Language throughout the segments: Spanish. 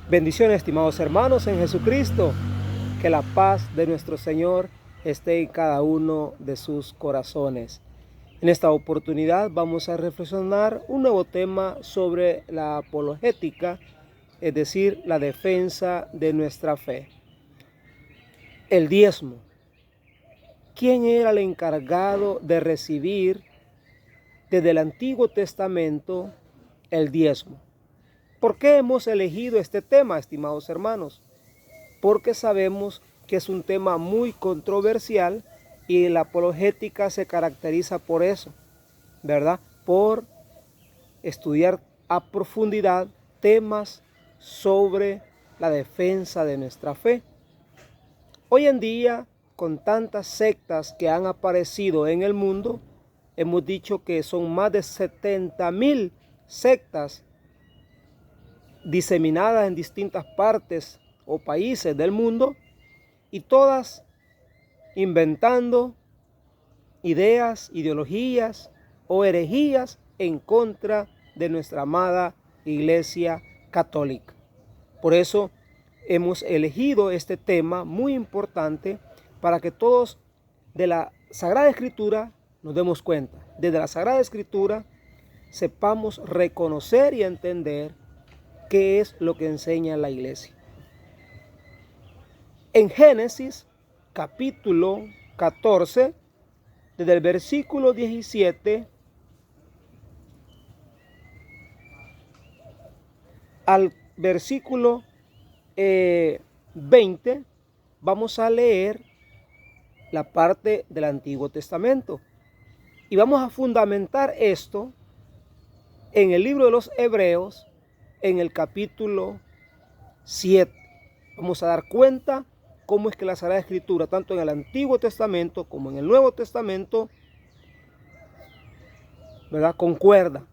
Bendiciones, estimados hermanos en Jesucristo. Que la paz de nuestro Señor esté en cada uno de sus corazones. En esta oportunidad vamos a reflexionar un nuevo tema sobre la apologética, es decir, la defensa de nuestra fe. El diezmo. ¿Quién era el encargado de recibir desde el Antiguo Testamento el diezmo? ¿Por qué hemos elegido este tema, estimados hermanos? Porque sabemos que es un tema muy controversial y la apologética se caracteriza por eso, ¿verdad? Por estudiar a profundidad temas sobre la defensa de nuestra fe. Hoy en día, con tantas sectas que han aparecido en el mundo, hemos dicho que son más de 70,000 sectas diseminadas en distintas partes o países del mundo, y todas inventando ideas, ideologías o herejías en contra de nuestra amada Iglesia Católica. Por eso hemos elegido este tema muy importante para que todos de la Sagrada Escritura nos demos cuenta. Desde la Sagrada Escritura sepamos reconocer y entender qué es lo que enseña la Iglesia. En Génesis capítulo 14, desde el versículo 17 al versículo 20, vamos a leer la parte del Antiguo Testamento. Y vamos a fundamentar esto en el libro de los Hebreos, en el capítulo 7. Vamos a dar cuenta cómo es que la Sagrada Escritura, tanto en el Antiguo Testamento como en el Nuevo Testamento, ¿verdad?, concuerda.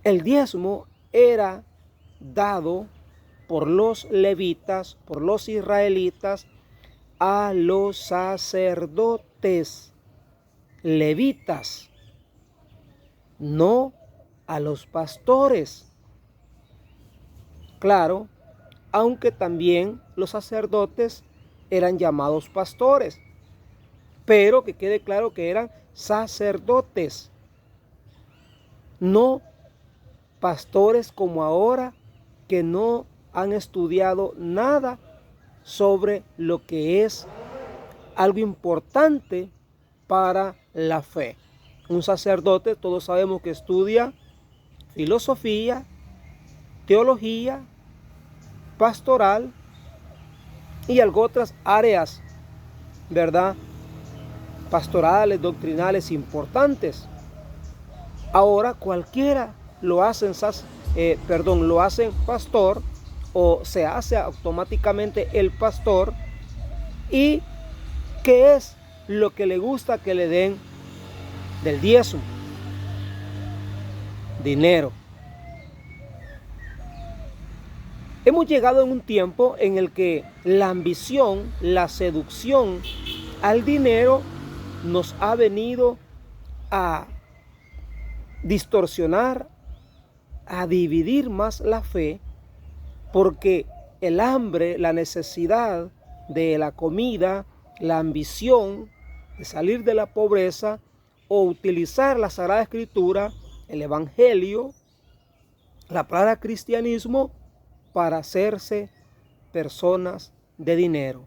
El diezmo era dado por los levitas, por los israelitas, a los sacerdotes levitas, no a los pastores. Claro, aunque también los sacerdotes eran llamados pastores, pero que quede claro que eran sacerdotes, no pastores como ahora, que no han estudiado nada sobre lo que es algo importante para la fe. Un sacerdote, todos sabemos que estudia filosofía, teología, pastoral y algo otras áreas, ¿verdad?, pastorales, doctrinales importantes. Ahora cualquiera lo hacen pastor, o se hace automáticamente el pastor. ¿Y qué es lo que le gusta que le den del diezmo? Dinero. Hemos llegado en un tiempo en el que la ambición, la seducción al dinero nos ha venido a distorsionar, a dividir más la fe, porque el hambre, la necesidad de la comida, la ambición de salir de la pobreza o utilizar la Sagrada Escritura, el Evangelio, la palabra cristianismo, para hacerse personas de dinero.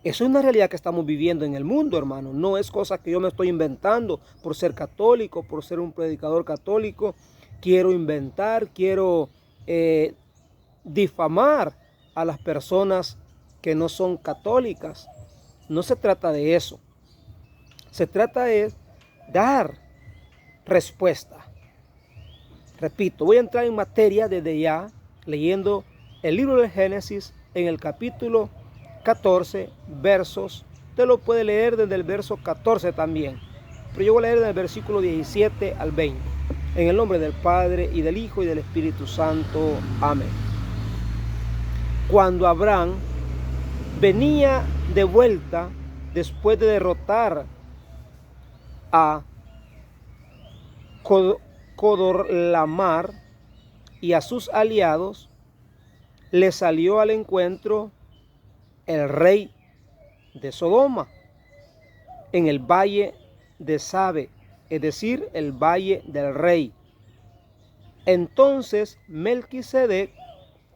Eso es una realidad que estamos viviendo en el mundo, hermano. No es cosa que yo me estoy inventando por ser católico, por ser un predicador católico. Quiero inventar, quiero difamar a las personas que no son católicas. No se trata de eso. Se trata de dar respuesta. Repito, voy a entrar en materia desde ya, leyendo el libro de Génesis en el capítulo 14 versos. Usted lo puede leer desde el verso 14 también, pero yo voy a leer desde el versículo 17 al 20. En el nombre del Padre, y del Hijo, y del Espíritu Santo. Amén. Cuando Abraham venía de vuelta después de derrotar a Codorlamar, y a sus aliados, le salió al encuentro el rey de Sodoma en el valle de Sabe, es decir, el valle del rey. Entonces Melquisedec,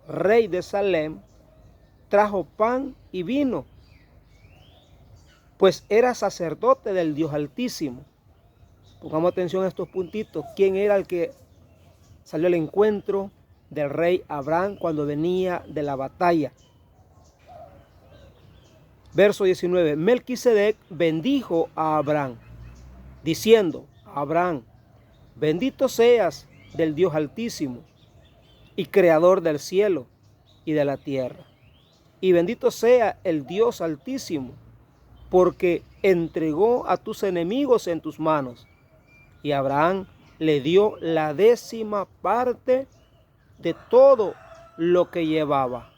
rey de Salem, trajo pan y vino, pues era sacerdote del Dios Altísimo. Pongamos atención a estos puntitos. ¿Quién era el que salió al encuentro del rey Abraham cuando venía de la batalla? Verso 19. Melquisedec bendijo a Abraham, diciendo: Abraham, bendito seas del Dios Altísimo y creador del cielo y de la tierra. Y bendito sea el Dios Altísimo, porque entregó a tus enemigos en tus manos. Y Abraham le dio la 10ª parte de todo lo que llevaba.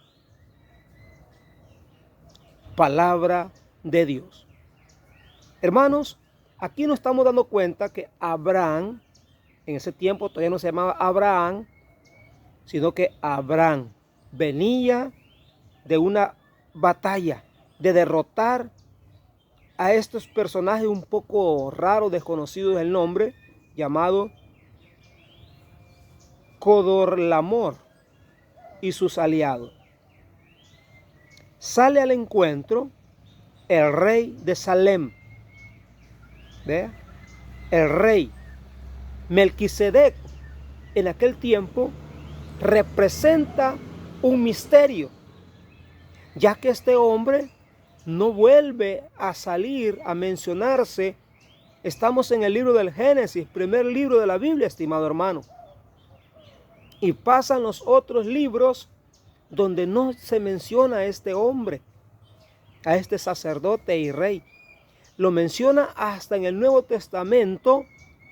Palabra de Dios. Hermanos, aquí nos estamos dando cuenta que Abraham, en ese tiempo todavía no se llamaba Abraham, sino que Abraham venía de una batalla, de derrotar a estos personajes un poco raros, desconocidos el nombre, llamado Codorlamor y sus aliados. Sale al encuentro el rey de Salem. ¿Ve? El rey Melquisedec en aquel tiempo representa un misterio, ya que este hombre no vuelve a salir a mencionarse. Estamos en el libro del Génesis, primer libro de la Biblia, estimado hermano. Y pasan los otros libros donde no se menciona a este hombre, a este sacerdote y rey. Lo menciona hasta en el Nuevo Testamento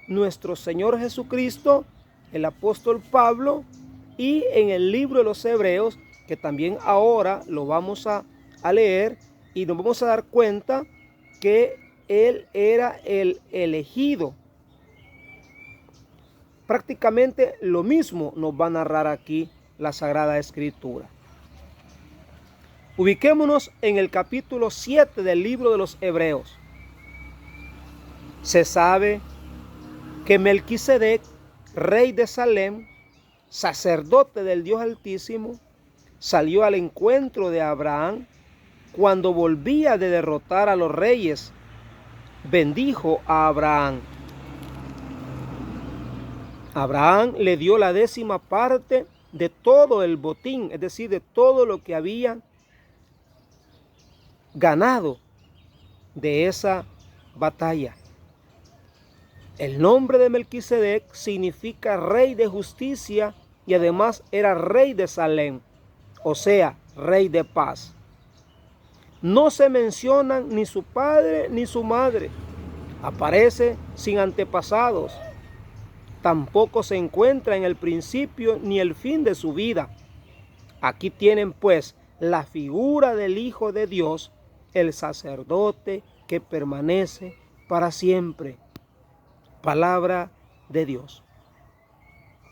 nuestro Señor Jesucristo, el apóstol Pablo, y en el libro de los Hebreos, que también ahora lo vamos a leer, y nos vamos a dar cuenta que él era el elegido. Prácticamente lo mismo nos va a narrar aquí la Sagrada Escritura. Ubiquémonos en el capítulo 7 del libro de los Hebreos. Se sabe que Melquisedec, rey de Salem, sacerdote del Dios Altísimo, salió al encuentro de Abraham cuando volvía de derrotar a los reyes. Bendijo a Abraham. Abraham le dio la 10ª parte de todo el botín, es decir, de todo lo que había ganado de esa batalla. El nombre de Melquisedec significa rey de justicia y además era rey de Salem, o sea, rey de paz. No se mencionan ni su padre ni su madre. Aparece sin antepasados. Tampoco se encuentra en el principio ni el fin de su vida. Aquí tienen pues la figura del Hijo de Dios, el sacerdote que permanece para siempre. Palabra de Dios.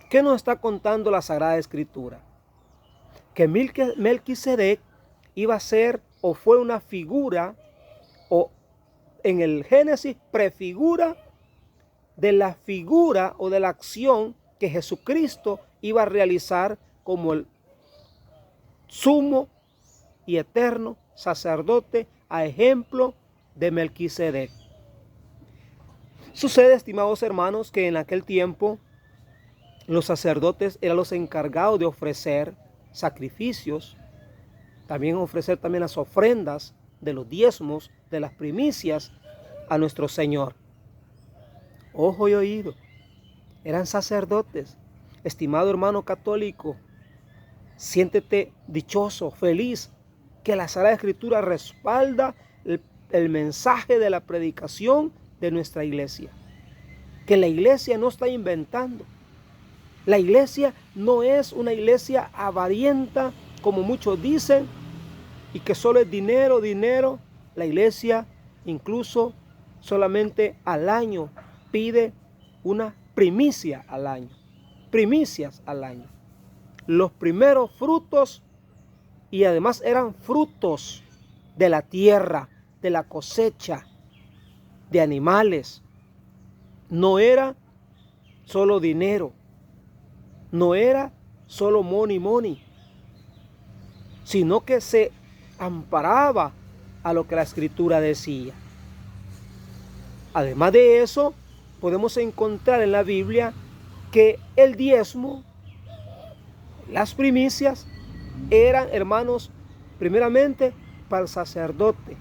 ¿Qué nos está contando la Sagrada Escritura? Que Melquisedec iba a ser o fue una figura, o en el Génesis prefigura de la figura o de la acción que Jesucristo iba a realizar como el sumo y eterno sacerdote a ejemplo de Melquisedec. Sucede, estimados hermanos, que en aquel tiempo los sacerdotes eran los encargados de ofrecer sacrificios, también ofrecer también las ofrendas de los diezmos, de las primicias a nuestro Señor. Ojo y oído, eran sacerdotes. Estimado hermano católico, siéntete dichoso, feliz, que la Sagrada Escritura respalda el mensaje de la predicación de nuestra iglesia. Que la iglesia no está inventando. La iglesia no es una iglesia avarienta, como muchos dicen, y que solo es dinero, dinero. La iglesia incluso solamente al año pide una primicia al año. Primicias al año. los primeros frutos, y además eran frutos de la tierra, de la cosecha, de animales. No era solo dinero, no era solo money, sino que se amparaba a lo que la Escritura decía. Además de eso, podemos encontrar en la Biblia que el diezmo, las primicias, eran, hermanos, primeramente para el sacerdote,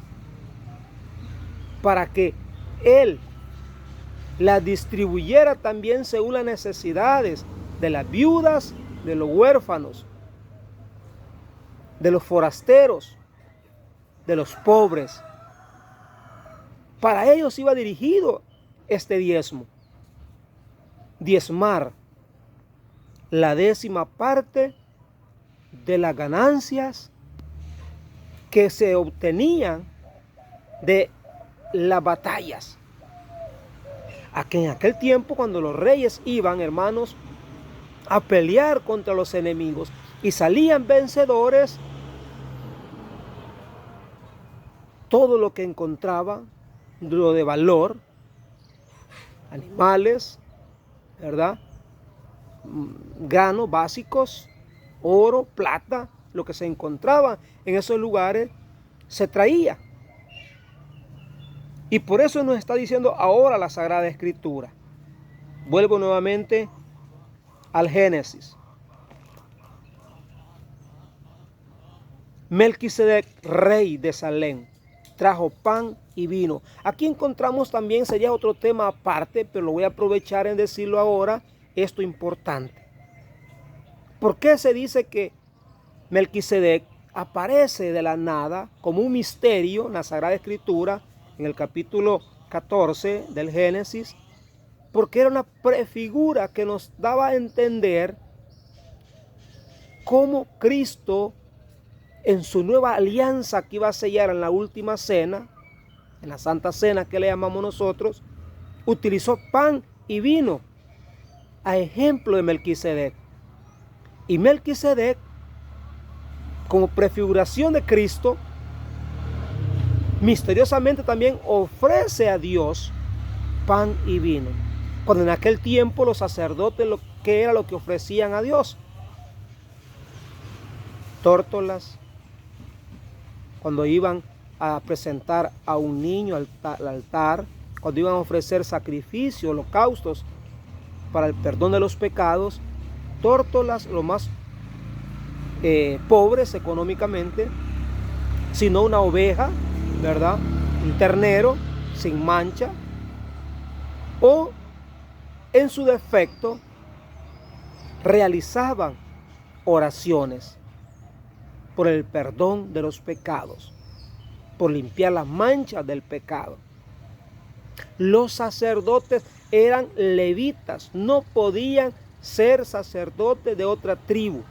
para que él la distribuyera también según las necesidades de las viudas, de los huérfanos, de los forasteros, de los pobres. Para ellos iba dirigido este diezmo. Diezmar la 10ª parte de las ganancias que se obtenían de las batallas. En aquel tiempo, cuando los reyes iban, hermanos, a pelear contra los enemigos y salían vencedores, todo lo que encontraban, lo de valor, animales, ¿verdad?, granos básicos, oro, plata, lo que se encontraba en esos lugares se traía. Y por eso nos está diciendo ahora la Sagrada Escritura. Vuelvo nuevamente al Génesis. Melquisedec, rey de Salem, trajo pan y vino. Aquí encontramos también, sería otro tema aparte, pero lo voy a aprovechar en decirlo ahora, esto importante. ¿Por qué se dice que Melquisedec aparece de la nada como un misterio en la Sagrada Escritura, en el capítulo 14 del Génesis? Porque era una prefigura que nos daba a entender cómo Cristo, en su nueva alianza que iba a sellar en la última cena, en la Santa Cena que le llamamos nosotros, utilizó pan y vino a ejemplo de Melquisedec. Y Melquisedec, como prefiguración de Cristo, misteriosamente también ofrece a Dios pan y vino. Cuando en aquel tiempo los sacerdotes, ¿qué era lo que ofrecían a Dios? Tórtolas. Cuando iban a presentar a un niño al altar, cuando iban a ofrecer sacrificios, holocaustos para el perdón de los pecados, tórtolas, lo más pobres económicamente, sino una oveja, ¿verdad?, un ternero sin mancha, o en su defecto realizaban oraciones por el perdón de los pecados, por limpiar las manchas del pecado. Los sacerdotes eran levitas, no podían ser sacerdotes de otra tribu,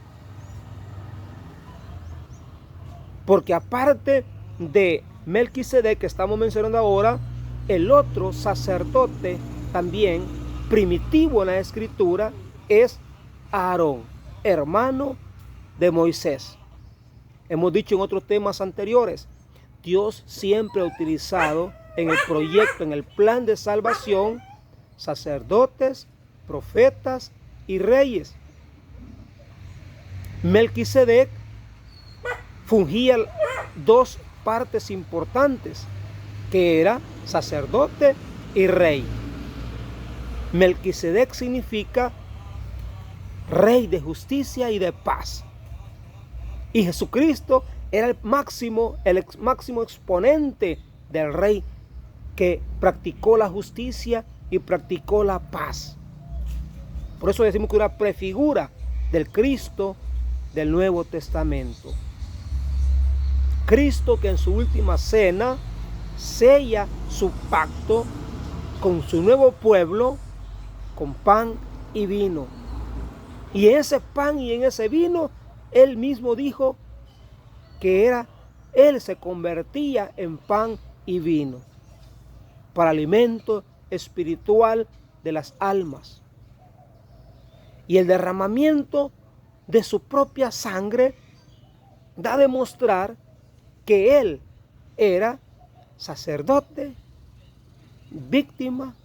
porque aparte de Melquisedec que estamos mencionando ahora, el otro sacerdote también primitivo en la Escritura es Aarón, hermano de Moisés. Hemos dicho en otros temas anteriores, Dios siempre ha utilizado en el proyecto, en el plan de salvación, sacerdotes, profetas y reyes. Melquisedec fungía dos partes importantes, que era sacerdote y rey. Melquisedec significa rey de justicia y de paz. Y Jesucristo era el máximo exponente del rey que practicó la justicia y practicó la paz. Por eso decimos que una prefigura del Cristo del Nuevo Testamento. Cristo que en su última cena sella su pacto con su nuevo pueblo con pan y vino. Y en ese pan y en ese vino, él mismo dijo que él se convertía en pan y vino para alimento espiritual de las almas. Y el derramamiento de su propia sangre, da a demostrar que Él era sacerdote, víctima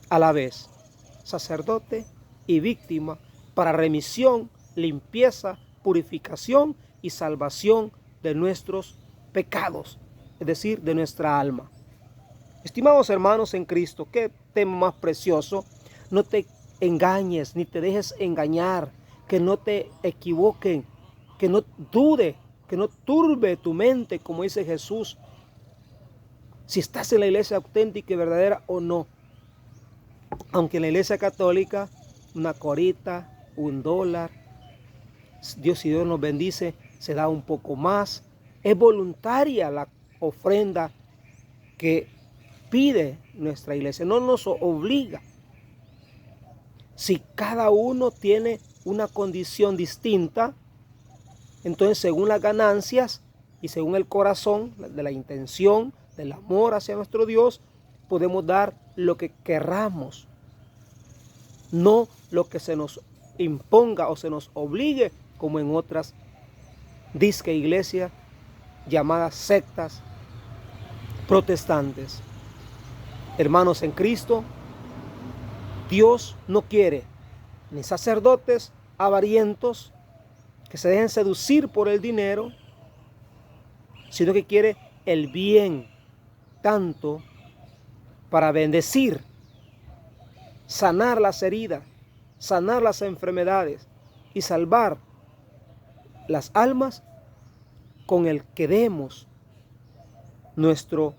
a la vez. Sacerdote y víctima para remisión, limpieza, purificación y salvación de nuestros pecados, es decir, de nuestra alma. Estimados hermanos en Cristo, qué tema más precioso. No te engañes ni te dejes engañar, que no te equivoquen, que no dude, que no turbe tu mente, como dice Jesús, si estás en la iglesia auténtica y verdadera o no. Aunque en la iglesia católica, una corita, $1, si Dios nos bendice, se da un poco más. Es voluntaria la ofrenda que pide nuestra iglesia, no nos obliga. Si cada uno tiene una condición distinta, entonces según las ganancias y según el corazón, de la intención, del amor hacia nuestro Dios, podemos dar lo que querramos, no lo que se nos imponga o se nos obligue, como en otras disque iglesias llamadas sectas protestantes. Hermanos en Cristo, Dios no quiere ni sacerdotes avarientos que se dejen seducir por el dinero, sino que quiere el bien, tanto para bendecir, sanar las heridas, sanar las enfermedades y salvar las almas, con el que demos nuestro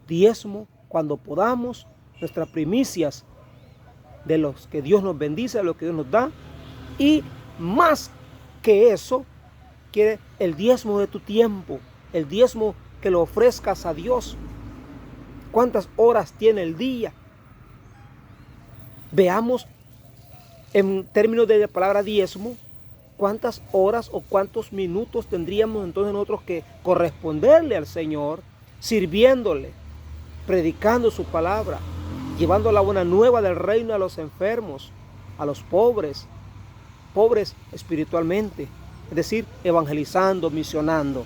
diezmo cuando podamos, nuestras primicias de los que Dios nos bendice, de lo que Dios nos da, y más que eso, quiere el diezmo de tu tiempo, el diezmo que lo ofrezcas a Dios. ¿Cuántas horas tiene el día? Veamos en términos de la palabra diezmo, ¿cuántas horas o cuántos minutos tendríamos entonces nosotros que corresponderle al Señor, sirviéndole, predicando su palabra, llevando la buena nueva del reino a los enfermos, a los pobres espiritualmente, es decir, evangelizando, misionando,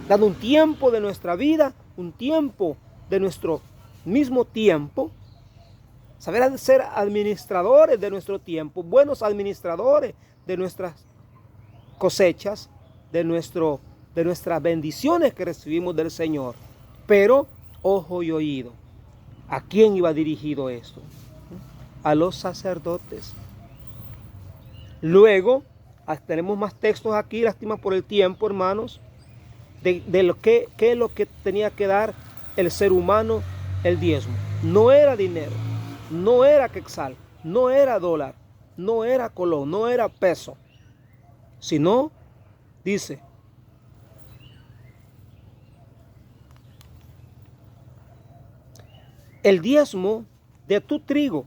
dando un tiempo de nuestra vida, un tiempo de nuestro mismo tiempo, saber ser administradores de nuestro tiempo, buenos administradores de nuestras cosechas, de nuestras bendiciones que recibimos del Señor. Pero, ojo y oído, ¿a quién iba dirigido esto? A los sacerdotes. Luego, tenemos más textos aquí, lástima por el tiempo, hermanos, de lo que es lo que tenía que dar el ser humano el diezmo. No era dinero, no era quetzal, no era dólar, no era colón, no era peso, sino, dice, el diezmo de tu trigo,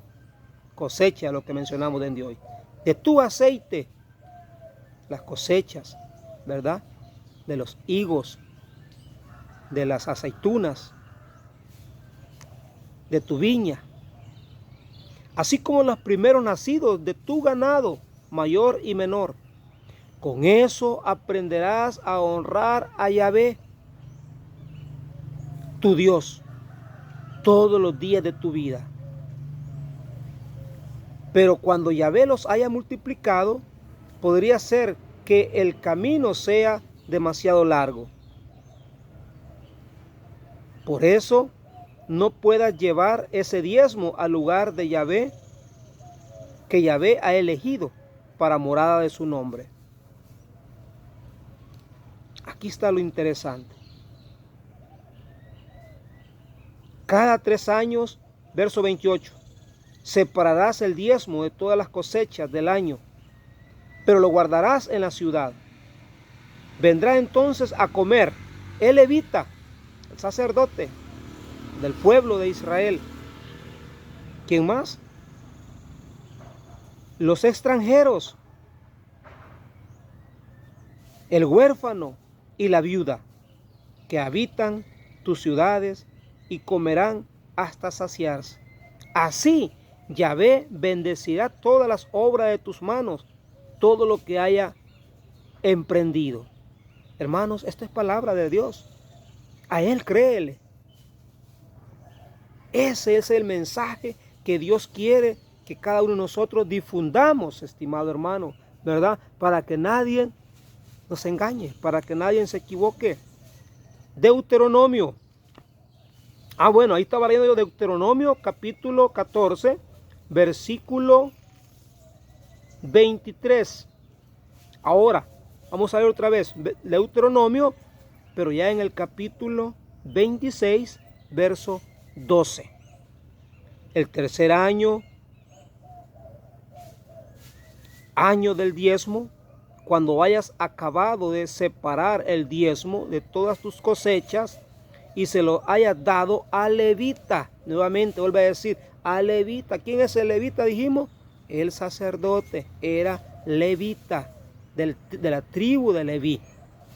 cosecha, lo que mencionamos desde hoy, de tu aceite, las cosechas, ¿verdad? De los higos, de las aceitunas, de tu viña, así como los primeros nacidos de tu ganado, mayor y menor. Con eso aprenderás a honrar a Yahvé, tu Dios, todos los días de tu vida. Pero cuando Yahvé los haya multiplicado, podría ser que el camino sea demasiado largo. Por eso no puedas llevar ese diezmo al lugar de Yahvé, que Yahvé ha elegido para morada de su nombre. Aquí está lo interesante. Cada 3 años, verso 28, separarás el diezmo de todas las cosechas del año, pero lo guardarás en la ciudad. Vendrá entonces a comer el levita, el sacerdote del pueblo de Israel. ¿Quién más? Los extranjeros, el huérfano y la viuda, que habitan tus ciudades y comerán hasta saciarse. Así Yahvé bendecirá todas las obras de tus manos, todo lo que haya emprendido. Hermanos, esta es palabra de Dios. A Él créele. Ese es el mensaje que Dios quiere que cada uno de nosotros difundamos, estimado hermano, ¿verdad? Para que nadie nos engañe, para que nadie se equivoque. Deuteronomio. Bueno, ahí estaba leyendo yo Deuteronomio capítulo 14, versículo 23. Ahora, vamos a ver otra vez Deuteronomio, pero ya en el capítulo 26, verso 12. El tercer año del diezmo, cuando hayas acabado de separar el diezmo de todas tus cosechas y se lo hayas dado al levita. Nuevamente vuelve a decir, al levita. ¿Quién es el levita? Dijimos, el sacerdote era levita de la tribu de Leví.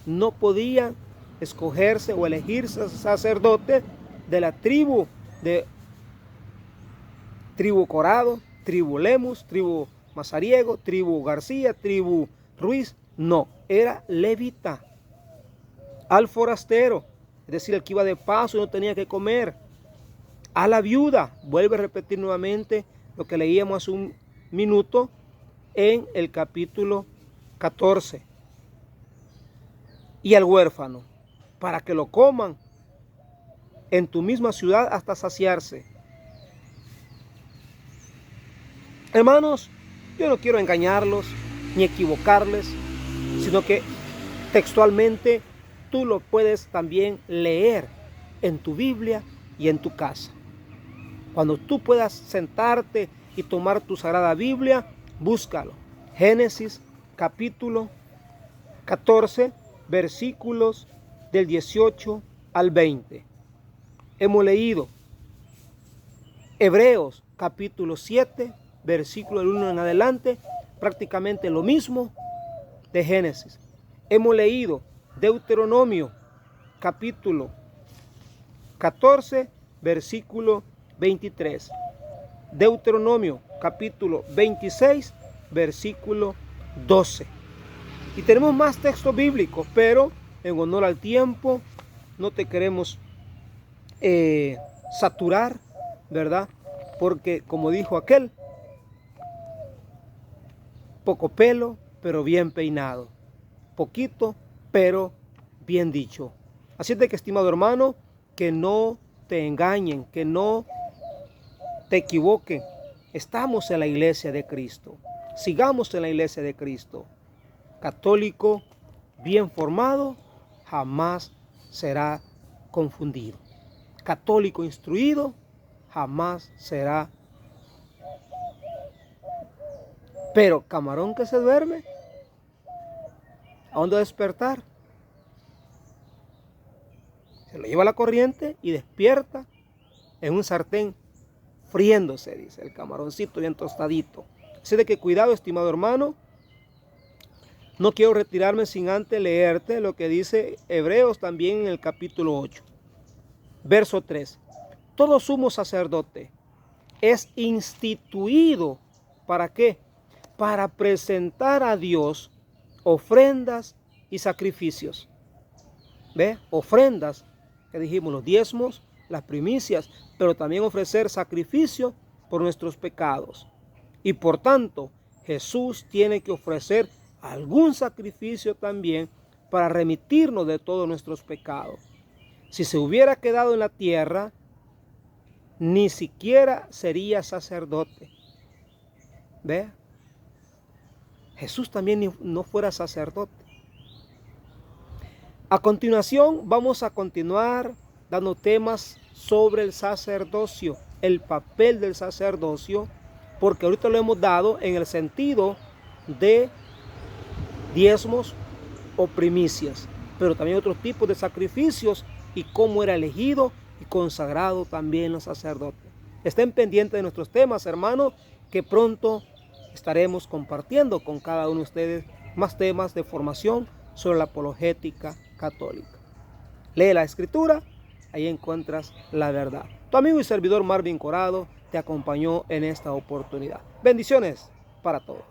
No podía escogerse o elegirse sacerdote de la tribu Corado, tribu Lemus, tribu Mazariego, tribu García, tribu Ruiz. No, era levita. Al forastero, es decir, el que iba de paso y no tenía que comer. A la viuda, vuelve a repetir nuevamente lo que leíamos hace un minuto en el capítulo 14. Y al huérfano, para que lo coman en tu misma ciudad hasta saciarse. Hermanos, yo no quiero engañarlos ni equivocarles, sino que textualmente tú lo puedes también leer en tu Biblia y en tu casa. Cuando tú puedas sentarte y tomar tu sagrada Biblia, búscalo. Génesis capítulo 14, versículos del 18 al 20. Hemos leído Hebreos capítulo 7, versículo del 1 en adelante, prácticamente lo mismo de Génesis. Hemos leído Deuteronomio capítulo 14, versículo 23. Deuteronomio capítulo 26, versículo 12. Y tenemos más textos bíblicos, pero en honor al tiempo no te queremos saturar, ¿verdad? Porque como dijo aquel, poco pelo, pero bien peinado. Poquito, pero bien dicho. Así es de que, estimado hermano, que no te engañen, que no te equivoquen. Estamos en la iglesia de Cristo. Sigamos en la iglesia de Cristo. Católico bien formado jamás será confundido. Católico instruido jamás será. Pero camarón que se duerme, ¿a dónde despertar? Se lo lleva la corriente y despierta en un sartén friéndose, dice el camaroncito bien tostadito. Así de que cuidado, estimado hermano. No quiero retirarme sin antes leerte lo que dice Hebreos también en el capítulo 8. Verso 3. Todo sumo sacerdote es instituido, ¿para qué? Para presentar a Dios ofrendas y sacrificios. ¿Ve? Ofrendas, que dijimos, los diezmos, las primicias, pero también ofrecer sacrificio por nuestros pecados. Y por tanto, Jesús tiene que ofrecer algún sacrificio también para remitirnos de todos nuestros pecados. Si se hubiera quedado en la tierra, ni siquiera sería sacerdote. ¿Ve? Jesús también no fuera sacerdote. A continuación vamos a continuar dando temas sobre el sacerdocio, el papel del sacerdocio, porque ahorita lo hemos dado en el sentido de diezmos o primicias, pero también otros tipos de sacrificios y cómo era elegido y consagrado también los sacerdotes. Estén pendientes de nuestros temas, hermanos, que pronto estaremos compartiendo con cada uno de ustedes más temas de formación sobre la apologética católica. Lee la Escritura, ahí encuentras la verdad. Tu amigo y servidor Marvin Corado te acompañó en esta oportunidad. Bendiciones para todos.